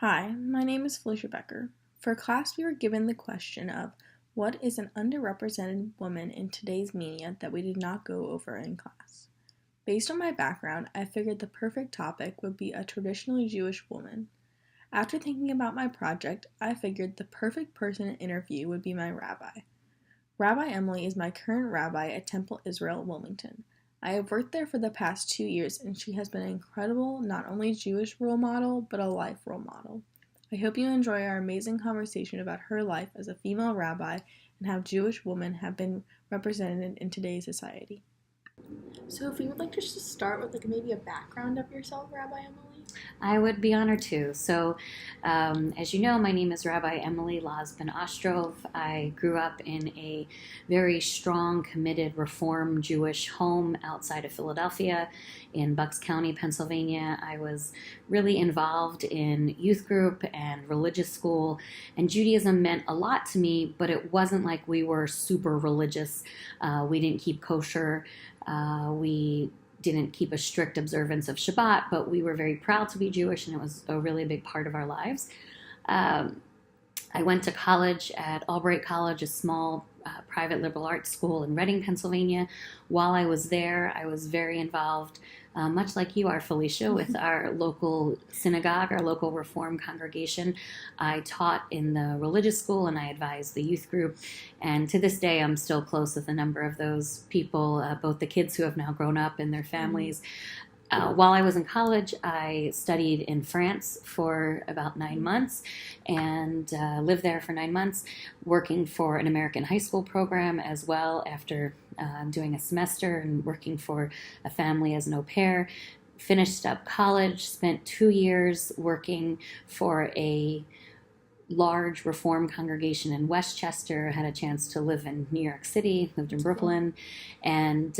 Hi, my name is Felicia Becker. For class, we were given the question of what is an underrepresented woman in today's media that we did not go over in class. Based on my background, I figured the perfect topic would be a traditionally Jewish woman. After thinking about my project, I figured the perfect person to interview would be my rabbi. Rabbi Emily is my current rabbi at Temple Israel, Wilmington. I have worked there for the past 2 years, and she has been an incredible, not only Jewish role model, but a life role model. I hope you enjoy our amazing conversation about her life as a female rabbi and how Jewish women have been represented in today's society. So if you would like to just start with maybe a background of yourself, Rabbi Emily? I would be honored to. So, as you know, my name is Rabbi Emily Losben. I grew up in a very strong, committed, Reform Jewish home outside of Philadelphia in Bucks County, Pennsylvania. I was really involved in youth group and religious school, and Judaism meant a lot to me, but it wasn't like we were super religious. We didn't keep kosher. We didn't keep a strict observance of Shabbat, but we were very proud to be Jewish, and it was a really big part of our lives. I went to college at Albright College, a small private liberal arts school in Reading, Pennsylvania. While I was there, I was very involved, much like you are, Felicia, with our local synagogue, our local Reform congregation. I taught in the religious school and I advised the youth group. And to this day, I'm still close with a number of those people, both the kids who have now grown up and their families. While I was in college, I studied in France for about 9 months and lived there for 9 months, working for an American high school program as well after doing a semester and working for a family as an au pair. Finished up college, spent 2 years working for a large Reform congregation in Westchester, had a chance to live in New York City, lived in Brooklyn, and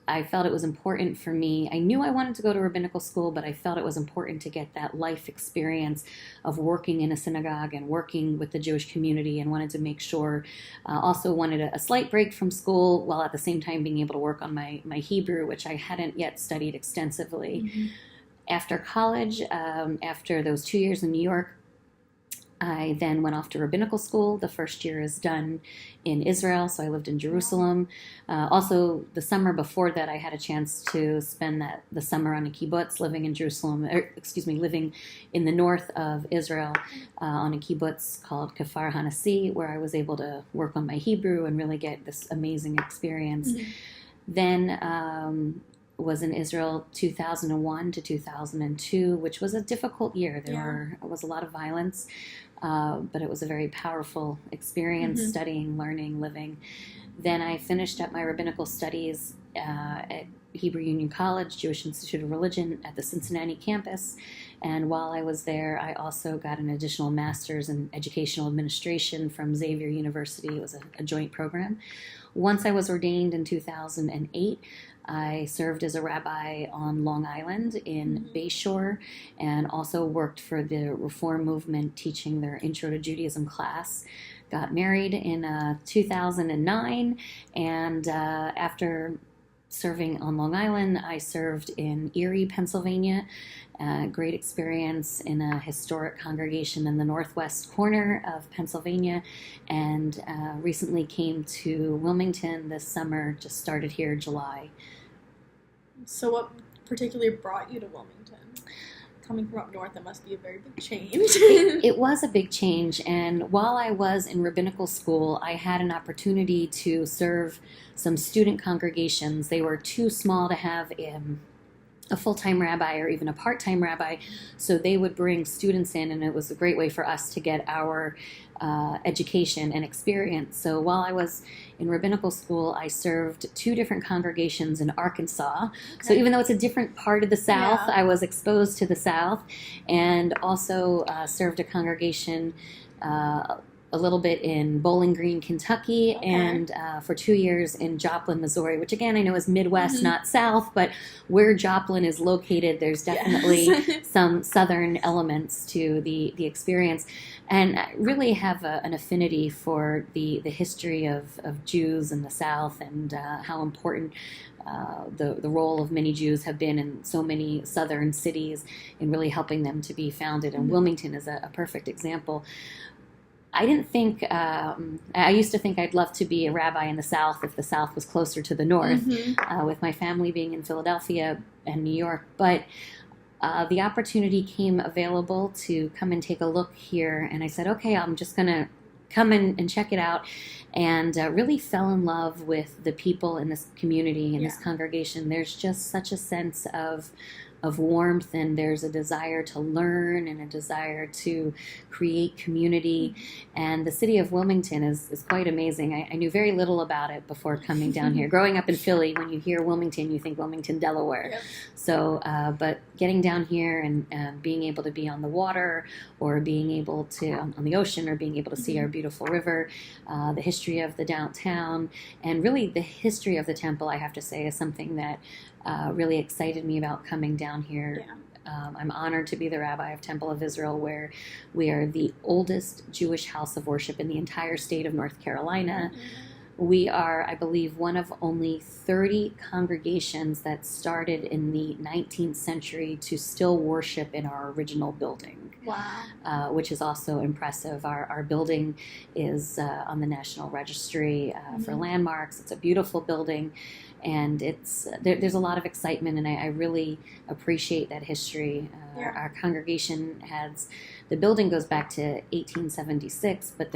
I felt it was important for me. I knew I wanted to go to rabbinical school, but I felt it was important to get that life experience of working in a synagogue and working with the Jewish community, and wanted to make sure, also wanted a slight break from school while at the same time being able to work on my Hebrew, which I hadn't yet studied extensively. Mm-hmm. After college, after those 2 years in New York, I then went off to rabbinical school. The first year is done in Israel, so I lived in Jerusalem. Also, the summer before that, I had a chance to spend the summer on a kibbutz, living in Jerusalem, living in the north of Israel on a kibbutz called Kfar Hanasi, where I was able to work on my Hebrew and really get this amazing experience. Mm-hmm. Then was in Israel 2001 to 2002, which was a difficult year. There was a lot of violence. But it was a very powerful experience, mm-hmm. studying, learning, living. Then I finished up my rabbinical studies at Hebrew Union College, Jewish Institute of Religion at the Cincinnati campus. And while I was there, I also got an additional master's in educational administration from Xavier University. It was a joint program. Once I was ordained in 2008, I served as a rabbi on Long Island in Bayshore, and also worked for the Reform movement teaching their Intro to Judaism class. Got married in 2009, and after serving on Long Island, I served in Erie, Pennsylvania. Great experience in a historic congregation in the northwest corner of Pennsylvania, and recently came to Wilmington this summer, just started here July. So what particularly brought you to Wilmington? Coming from up north, that must be a very big change. It was a big change, and while I was in rabbinical school, I had an opportunity to serve some student congregations. They were too small to have a full-time rabbi or even a part-time rabbi, so they would bring students in, and it was a great way for us to get our education and experience. So while I was in rabbinical school, I served 2 different congregations in Arkansas. Okay. So even though it's a different part of the South, I was exposed to the South, and also served a congregation a little bit in Bowling Green, Kentucky, okay. and for 2 years in Joplin, Missouri, which again I know is Midwest, mm-hmm. not South, but where Joplin is located, there's definitely some Southern elements to the experience. And I really have an affinity for the history of Jews in the South, and how important the role of many Jews have been in so many southern cities in really helping them to be founded. And Wilmington is a perfect example. I didn't think, I used to think I'd love to be a rabbi in the South if the South was closer to the North, with my family being in Philadelphia and New York. But the opportunity came available to come and take a look here. And I said, okay, I'm just going to come in and check it out. And really fell in love with the people in this community, in this congregation. There's just such a sense of warmth, and there's a desire to learn and a desire to create community. And the city of Wilmington is quite amazing. I knew very little about it before coming down here. Growing up in Philly, when you hear Wilmington, you think Wilmington, Delaware. Yep. So, but getting down here and being able to be on the water, or being able to, on the ocean, or being able to see our beautiful river, the history of the downtown, and really the history of the temple, I have to say, is something that really excited me about coming down here. I'm honored to be the rabbi of Temple of Israel, where we are the oldest Jewish house of worship in the entire state of North Carolina. We are, I believe, one of only 30 congregations that started in the 19th century to still worship in our original building. Wow. Which is also impressive. Our building is on the National Registry for landmarks. It's a beautiful building. And there's a lot of excitement, and I really appreciate that history. Our congregation the building goes back to 1876, but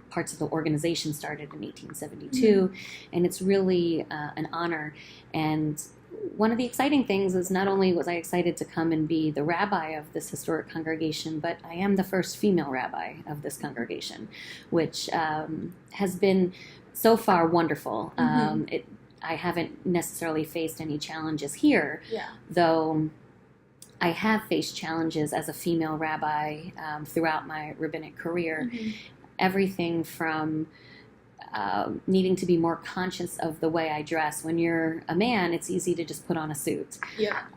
parts of the organization started in 1872, and it's really an honor. And one of the exciting things is not only was I excited to come and be the rabbi of this historic congregation, but I am the first female rabbi of this congregation, which has been so far wonderful. I haven't necessarily faced any challenges here, though I have faced challenges as a female rabbi throughout my rabbinic career. Everything from needing to be more conscious of the way I dress. When you're a man, it's easy to just put on a suit.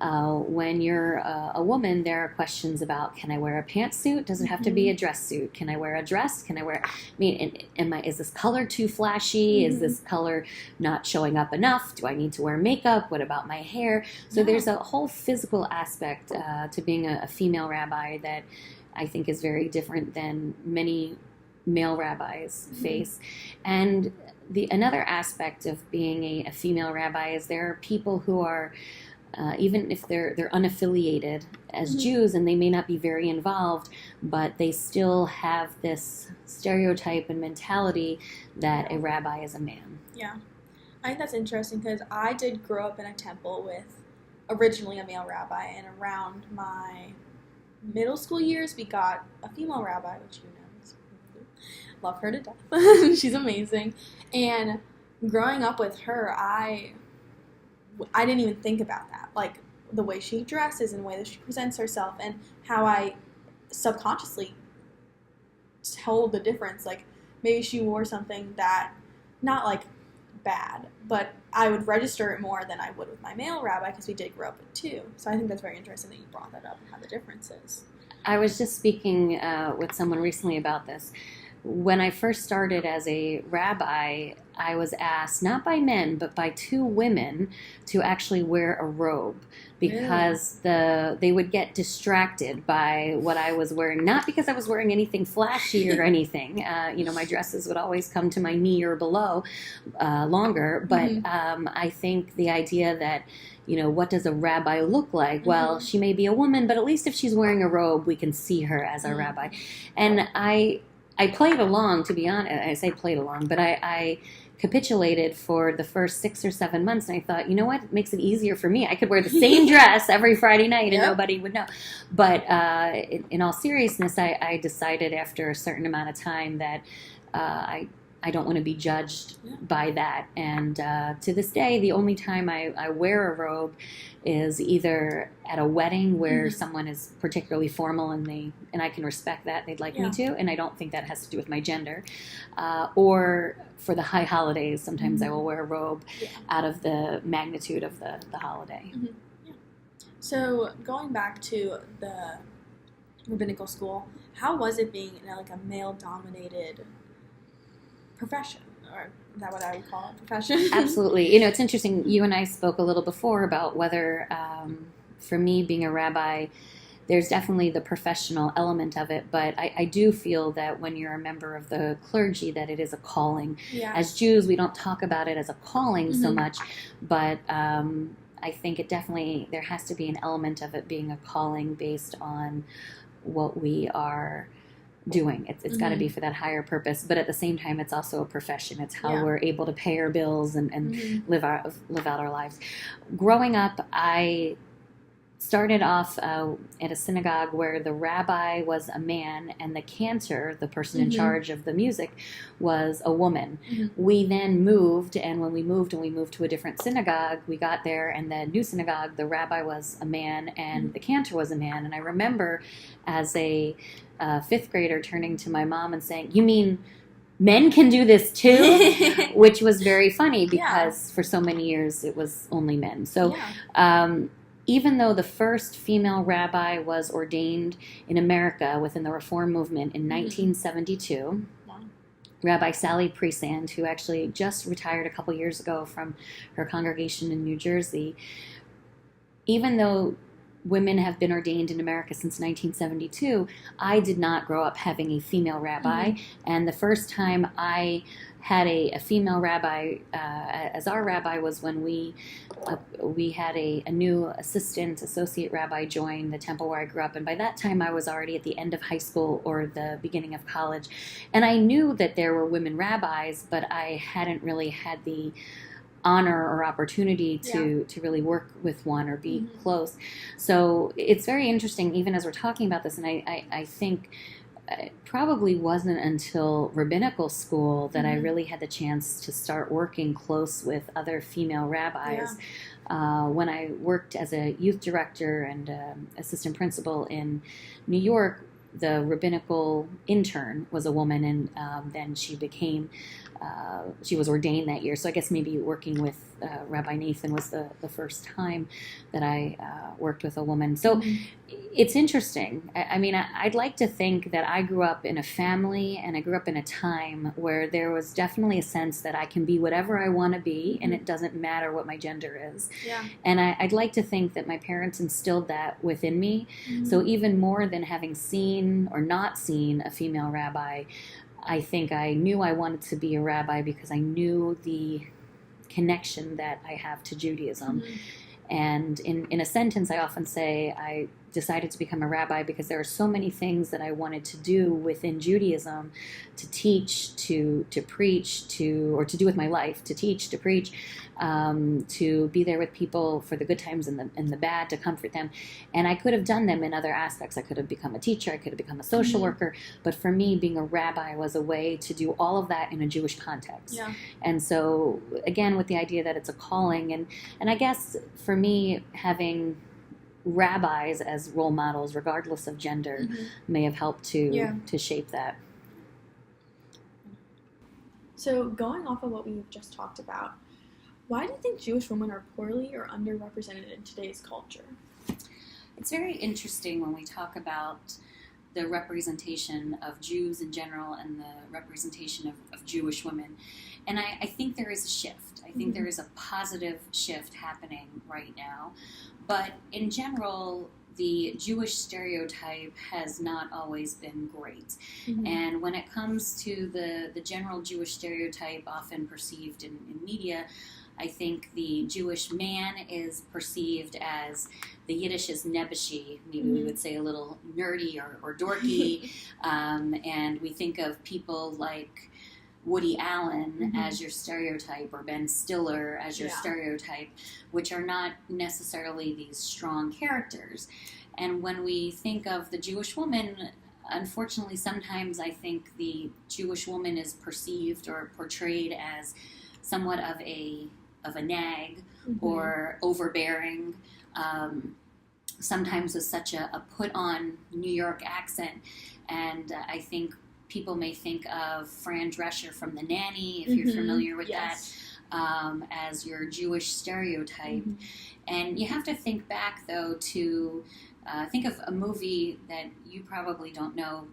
When you're a woman, there are questions about, can I wear a pantsuit? Does it have to be a dress suit? Can I wear a dress? Can I wear, is this color too flashy? Is this color not showing up enough? Do I need to wear makeup? What about my hair? So there's a whole physical aspect to being a female rabbi that I think is very different than many male rabbis face. And another aspect of being a female rabbi is there are people who are, even if they're unaffiliated as Jews, and they may not be very involved, but they still have this stereotype and mentality that a rabbi is a man. Yeah. I think that's interesting, because I did grow up in a temple with originally a male rabbi, and around my middle school years we got a female rabbi, which love her to death. She's amazing. And growing up with her, I didn't even think about that. Like, the way she dresses and the way that she presents herself, and how I subconsciously told the difference. Like, maybe she wore something that, not like bad, but I would register it more than I would with my male rabbi, because we did grow up with two. So I think that's very interesting that you brought that up and how the difference is. I was just speaking with someone recently about this. When I first started as a rabbi, I was asked, not by men, but by two women, to actually wear a robe, because they would get distracted by what I was wearing. Not because I was wearing anything flashy or anything. My dresses would always come to my knee or below, longer. But I think the idea that, what does a rabbi look like? Well, she may be a woman, but at least if she's wearing a robe, we can see her as a rabbi. And I played along, to be honest. I say played along, but I capitulated for the first 6 or 7 months, and I thought, you know what? It makes it easier for me. I could wear the same dress every Friday night, and nobody would know. But in all seriousness, I decided after a certain amount of time that I don't want to be judged by that. And to this day, the only time I wear a robe is either at a wedding where someone is particularly formal and I can respect that, they'd like me to, and I don't think that has to do with my gender, or for the high holidays. Sometimes I will wear a robe out of the magnitude of the holiday. So going back to the rabbinical school, how was it being in a male-dominated profession or is that what I would call it, profession? Absolutely. It's interesting. You and I spoke a little before about whether, for me, being a rabbi, there's definitely the professional element of it, but I do feel that when you're a member of the clergy, that it is a calling. Yeah. As Jews, we don't talk about it as a calling so much, but I think it definitely, there has to be an element of it being a calling based on what we are doing. It's got to be for that higher purpose, but at the same time, it's also a profession. It's how we're able to pay our bills and live out our lives. Growing up, I started off at a synagogue where the rabbi was a man and the cantor, the person in charge of the music, was a woman. We then moved, and when we moved to a different synagogue, we got there, and the new synagogue, the rabbi was a man and the cantor was a man. And I remember as a fifth grader turning to my mom and saying, "You mean men can do this too?" Which was very funny because for so many years it was only men. So even though the first female rabbi was ordained in America within the Reform movement in 1972, Rabbi Sally Presand, who actually just retired a couple years ago from her congregation in New Jersey, even though women have been ordained in America since 1972, I did not grow up having a female rabbi. And the first time I had a female rabbi as our rabbi was when we had a new associate rabbi join the temple where I grew up. And by that time, I was already at the end of high school or the beginning of college. And I knew that there were women rabbis, but I hadn't really had the honor or opportunity to really work with one or be close. So it's very interesting, even as we're talking about this, and I think it probably wasn't until rabbinical school that I really had the chance to start working close with other female rabbis. When I worked as a youth director and assistant principal in New York, the rabbinical intern was a woman, and then she became she was ordained that year. So I guess maybe working with Rabbi Nathan was the first time that I worked with a woman. So it's interesting. I mean, I'd like to think that I grew up in a family and I grew up in a time where there was definitely a sense that I can be whatever I want to be, and it doesn't matter what my gender is. And I'd like to think that my parents instilled that within me. So even more than having seen or not seen a female rabbi, I think I knew I wanted to be a rabbi because I knew the connection that I have to Judaism. And in a sentence, I often say I decided to become a rabbi because there are so many things that I wanted to do within Judaism, to teach, to preach, or to do with my life, to teach, to preach, to be there with people for the good times and the bad, to comfort them. And I could have done them in other aspects. I could have become a teacher, I could have become a social worker, but for me, being a rabbi was a way to do all of that in a Jewish context. And so, again, with the idea that it's a calling, and I guess for me, having rabbis as role models, regardless of gender, may have helped to shape that. So going off of what we've just talked about, why do you think Jewish women are poorly or underrepresented in today's culture? It's very interesting when we talk about the representation of Jews in general and the representation of Jewish women. And I think there is a shift. I think there is a positive shift happening right now. But in general, the Jewish stereotype has not always been great. And when it comes to the general Jewish stereotype often perceived in media, I think the Jewish man is perceived as, the Yiddish is nebushi, maybe we would say a little nerdy or dorky, and we think of people like Woody Allen as your stereotype, or Ben Stiller as your stereotype, which are not necessarily these strong characters. And when we think of the Jewish woman, unfortunately, sometimes I think the Jewish woman is perceived or portrayed as somewhat of a nag or overbearing, sometimes with such a put-on New York accent. And I think people may think of Fran Drescher from The Nanny, if you're familiar with that, as your Jewish stereotype. And you have to think back, though, to think of a movie that you probably don't know,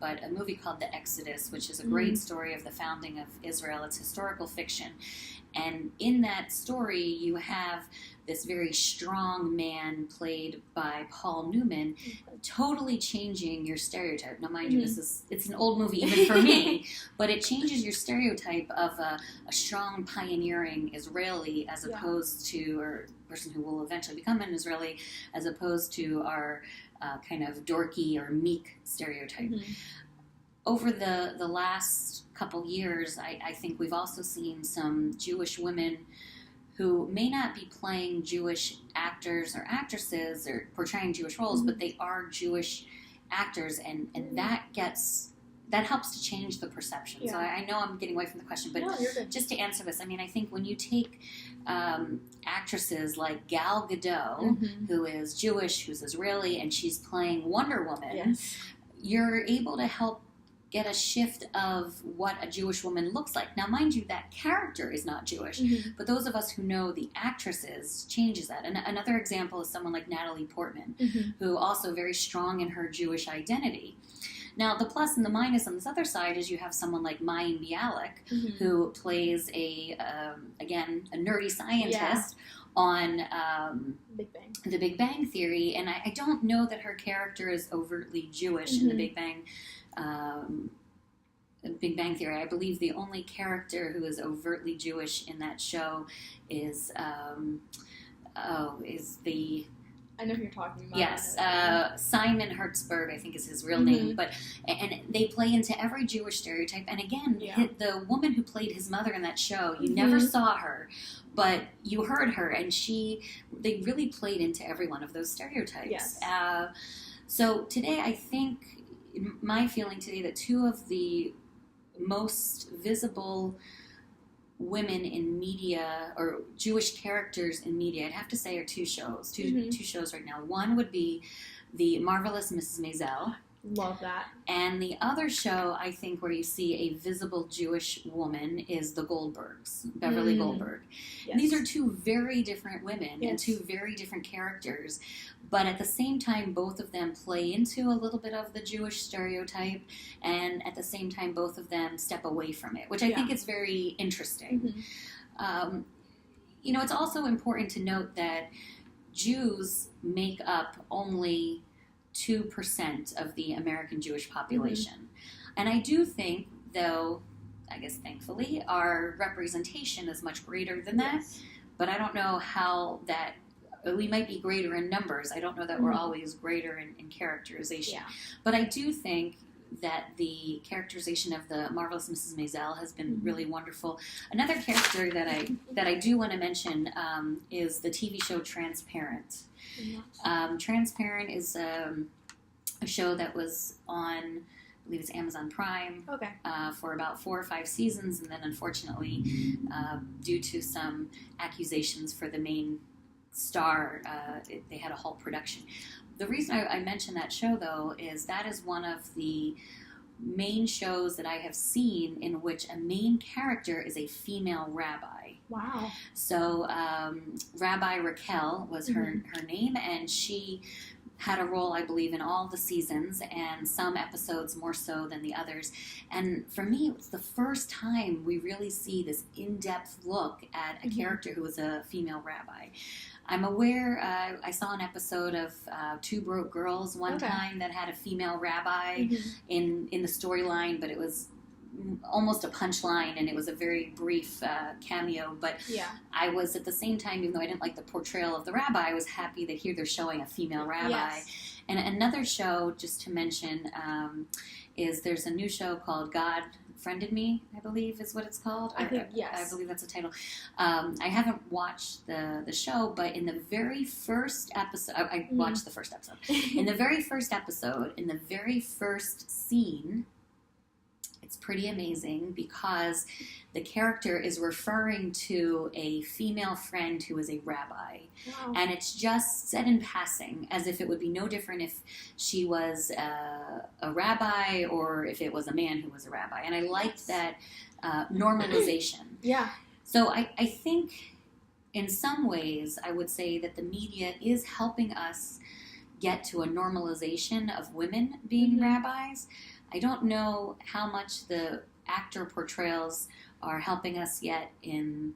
but a movie called The Exodus, which is a great story of the founding of Israel. It's historical fiction. And in that story, you have this very strong man played by Paul Newman, totally changing your stereotype. Now, mind you, it's an old movie even for me, but it changes your stereotype of a strong, pioneering Israeli as opposed to, or person who will eventually become an Israeli, as opposed to our kind of dorky or meek stereotype. Over the last couple years, I think we've also seen some Jewish women who may not be playing Jewish actors or actresses or portraying Jewish roles, but they are Jewish actors, and that helps to change the perception. So I know I'm getting away from the question, but just to answer this, I mean, I think when you take actresses like Gal Gadot, who is Jewish, who's Israeli, and she's playing Wonder Woman, you're able to help get a shift of what a Jewish woman looks like. Now, mind you, that character is not Jewish, but those of us who know the actresses changes that. And another example is someone like Natalie Portman, who also very strong in her Jewish identity. Now, the plus and the minus on this other side is you have someone like Mayim Bialik, who plays again, a nerdy scientist on the Big Bang Theory. And I don't know that her character is overtly Jewish in the Big Bang Theory. I believe the only character who is overtly Jewish in that show is the... I know who you're talking about. Yes, Simon Hertzberg, I think is his real name. And they play into every Jewish stereotype. And again, the woman who played his mother in that show, you never saw her, but you heard her, and they really played into every one of those stereotypes. So today, I think, my feeling today, that two of the most visible women in media, or Jewish characters in media, I'd have to say, are two shows right now. One would be The Marvelous Mrs. Maisel. Love that. And the other show, I think, where you see a visible Jewish woman is The Goldbergs, Beverly Goldberg. These are two very different women and two very different characters, but at the same time, both of them play into a little bit of the Jewish stereotype, and at the same time, both of them step away from it, which I think is very interesting. It's also important to note that Jews make up only 2% of the American Jewish population. And I do think, though, I guess thankfully, our representation is much greater than that. But I don't know how that, we might be greater in numbers. I don't know that we're always greater in characterization. But I do think that the characterization of the Marvelous Mrs. Maisel has been really wonderful. Another character that I do want to mention is the TV show Transparent. Transparent is a show that was on, I believe it's Amazon Prime, for about 4 or 5 seasons, and then unfortunately, due to some accusations for the main star, they had a halt production. The reason I mention that show, though, is that is one of the main shows that I have seen in which a main character is a female rabbi. Wow. So Rabbi Raquel was her name, and she had a role, I believe, in all the seasons, and some episodes more so than the others. And for me, it was the first time we really see this in-depth look at a character who was a female rabbi. I'm aware, I saw an episode of Two Broke Girls one time that had a female rabbi in the storyline, but it was almost a punchline, and it was a very brief cameo. But I was, at the same time, even though I didn't like the portrayal of the rabbi, I was happy that here they're showing a female rabbi. And another show, just to mention, is there's a new show called God Friended Me, I believe is what it's called. I believe that's the title. I haven't watched the show, but in the very first episode, I watched the first episode. In the very first episode, in the very first scene, it's pretty amazing because the character is referring to a female friend who is a rabbi. Wow. And it's just said in passing, as if it would be no different if she was a rabbi or if it was a man who was a rabbi. And I liked that normalization. So I think in some ways I would say that the media is helping us get to a normalization of women being rabbis. I don't know how much the actor portrayals are helping us yet in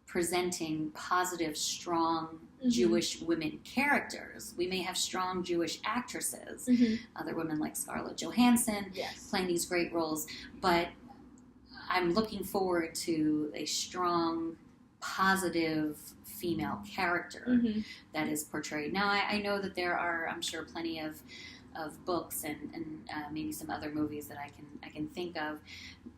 presenting positive, strong Jewish women characters. We may have strong Jewish actresses, other women like Scarlett Johansson playing these great roles, but I'm looking forward to a strong, positive female character that is portrayed. Now, I know that there are, I'm sure, plenty of books and maybe some other movies that I can think of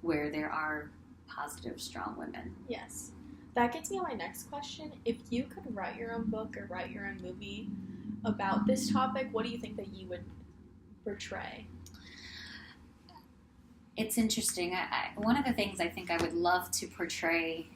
where there are positive, strong women. Yes. That gets me on my next question. If you could write your own book or write your own movie about this topic, what do you think that you would portray? It's interesting. One of the things I think I would love to portray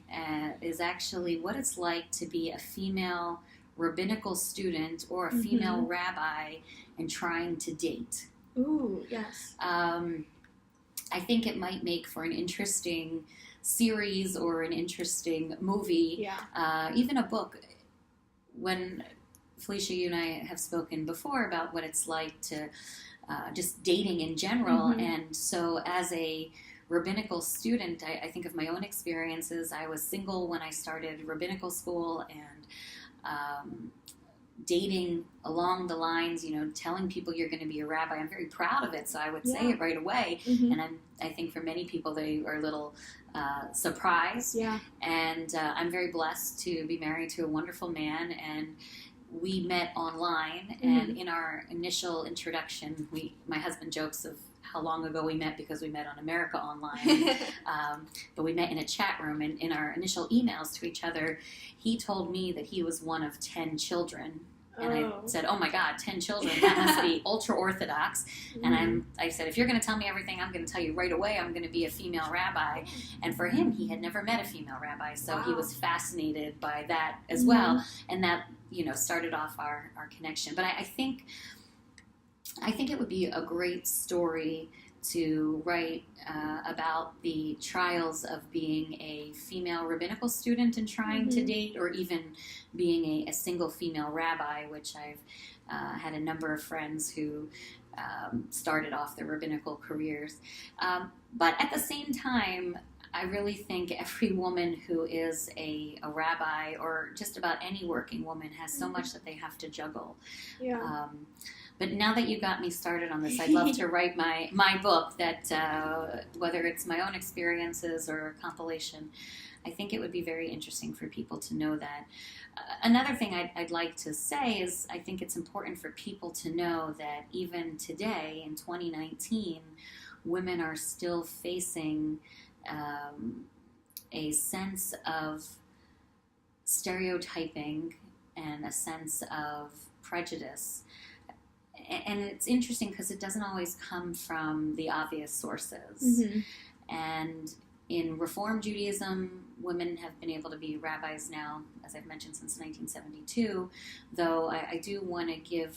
is actually what it's like to be a female rabbinical student or a female rabbi and trying to date. Ooh, yes. I think it might make for an interesting series or an interesting movie, even a book. When Felicia, you and I have spoken before about what it's like to just dating in general, and so as a rabbinical student, I think of my own experiences. I was single when I started rabbinical school, and dating along the lines, telling people you're going to be a rabbi. I'm very proud of it, so I would say it right away. And I think for many people, they are a little surprised. Yeah. And I'm very blessed to be married to a wonderful man, and we met online. And in our initial introduction, my husband jokes of how long ago we met because we met on America Online. But we met in a chat room, and in our initial emails to each other, he told me that he was one of 10 children. And I said, oh my God, 10 children, that must be ultra-Orthodox. And I said, if you're going to tell me everything, I'm going to tell you right away I'm going to be a female rabbi. And for him, he had never met a female rabbi, so he was fascinated by that as well. And that, started off our connection. But I think it would be a great story to write about the trials of being a female rabbinical student and trying to date, or even being a single female rabbi, which I've had a number of friends who started off their rabbinical careers. But at the same time, I really think every woman who is a rabbi, or just about any working woman, has so much that they have to juggle. Yeah. But now that you got me started on this, I'd love to write my book that, whether it's my own experiences or a compilation, I think it would be very interesting for people to know that. Another thing I'd like to say is I think it's important for people to know that even today, in 2019, women are still facing a sense of stereotyping and a sense of prejudice. And it's interesting because it doesn't always come from the obvious sources. And in Reform Judaism, women have been able to be rabbis now, as I've mentioned, since 1972, though I do want to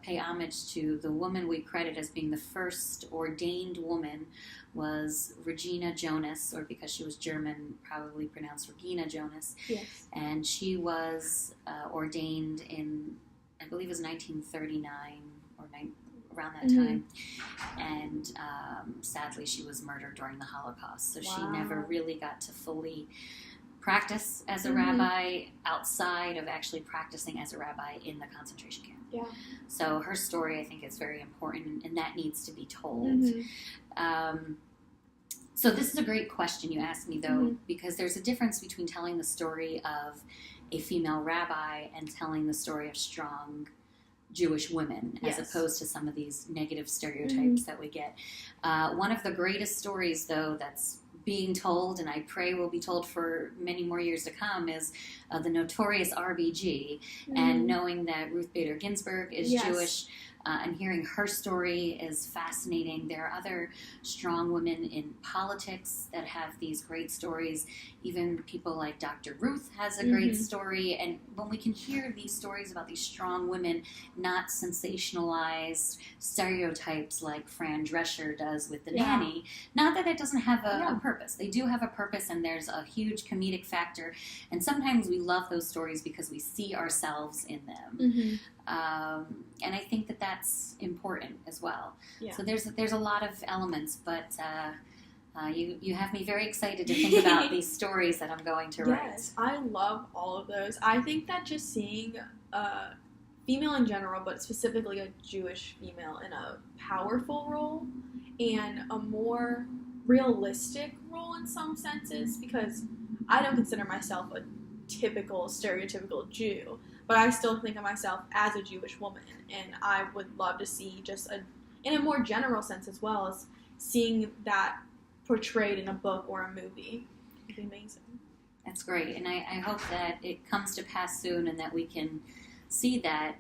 pay homage to the woman we credit as being the first ordained woman was Regina Jonas, or because she was German, probably pronounced Regina Jonas. Yes. And she was ordained in, I believe it was 1939 or around that time. And sadly, she was murdered during the Holocaust. So she never really got to fully practice as a rabbi outside of actually practicing as a rabbi in the concentration camp. Yeah. So her story, I think, is very important, and that needs to be told. So this is a great question you asked me, though, because there's a difference between telling the story of a female rabbi and telling the story of strong Jewish women, as opposed to some of these negative stereotypes that we get. One of the greatest stories, though, that's being told, and I pray will be told for many more years to come, is the notorious RBG, and knowing that Ruth Bader Ginsburg is Jewish, and hearing her story is fascinating. There are other strong women in politics that have these great stories. Even people like Dr. Ruth has a great story. And when we can hear these stories about these strong women, not sensationalized stereotypes like Fran Drescher does with the nanny, not that it doesn't have a purpose. They do have a purpose, and there's a huge comedic factor. And sometimes we love those stories because we see ourselves in them. And I think that that's important as well. Yeah. So there's a lot of elements, but you have me very excited to think about these stories that I'm going to write. Yes, I love all of those. I think that just seeing a female in general, but specifically a Jewish female in a powerful role and a more realistic role in some senses, because I don't consider myself a typical, stereotypical Jew, but I still think of myself as a Jewish woman, and I would love to see just in a more general sense as well, as seeing that portrayed in a book or a movie. It'd be amazing. That's great, and I hope that it comes to pass soon, and that we can see that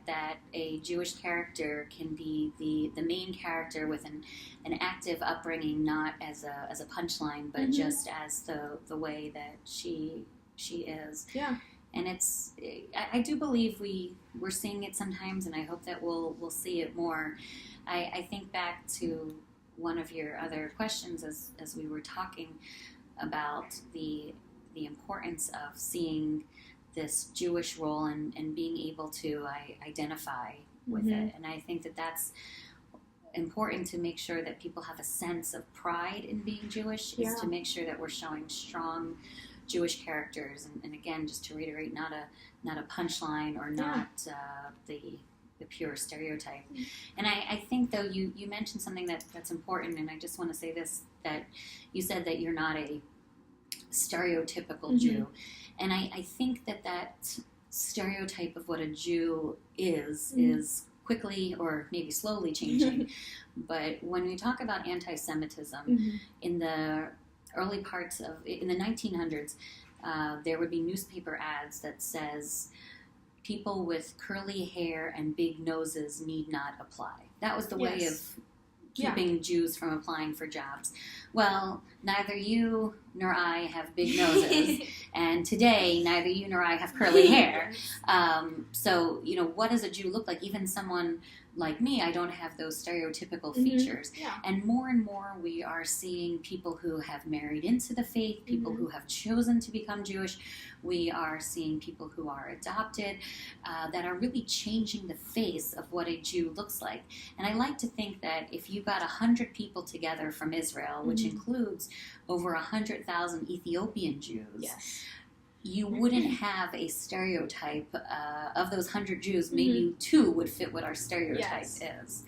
a Jewish character can be the main character with an active upbringing, not as a punchline, but just as the way that she is. Yeah. And I do believe we're seeing it sometimes, and I hope that we'll see it more. I think back to one of your other questions as we were talking about the importance of seeing this Jewish role and being able to identify with it. And I think that that's important, to make sure that people have a sense of pride in being Jewish, is to make sure that we're showing strong Jewish characters. And again, just to reiterate, not a punchline or not the pure stereotype. And I think, though, you mentioned something that's important, and I just want to say this, that you said that you're not a stereotypical Jew. And I think that stereotype of what a Jew is quickly, or maybe slowly, changing. But when we talk about anti-Semitism, in the early parts in the 1900s, there would be newspaper ads that says, "People with curly hair and big noses need not apply." That was the way of keeping Jews from applying for jobs. Well, neither you nor I have big noses, and today neither you nor I have curly hair. So, what does a Jew look like? Even someone like me, I don't have those stereotypical features. And more we are seeing people who have married into the faith, people who have chosen to become Jewish. We are seeing people who are adopted, that are really changing the face of what a Jew looks like. And I like to think that if you got 100 people together from Israel, which includes over 100,000 Ethiopian Jews, you wouldn't have a stereotype of those 100 Jews. Maybe 2 would fit what our stereotype is.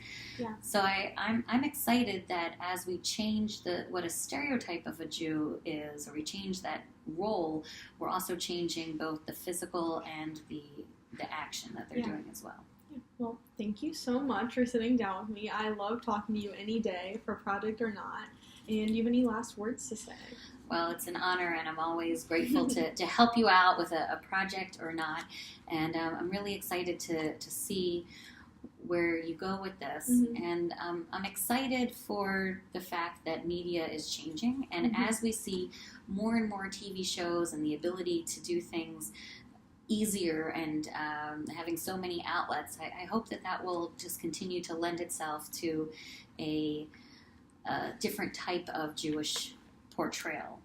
So I'm excited that as we change what a stereotype of a Jew is, or we change that role, we're also changing both the physical and the action that they're doing as well. Well, thank you so much for sitting down with me. I love talking to you any day, for project or not. And do you have any last words to say? Well, it's an honor, and I'm always grateful to help you out with a project or not. And I'm really excited to see where you go with this. And I'm excited for the fact that media is changing. And as we see more and more TV shows and the ability to do things easier, and having so many outlets, I hope that will just continue to lend itself to a different type of Jewish portrayal.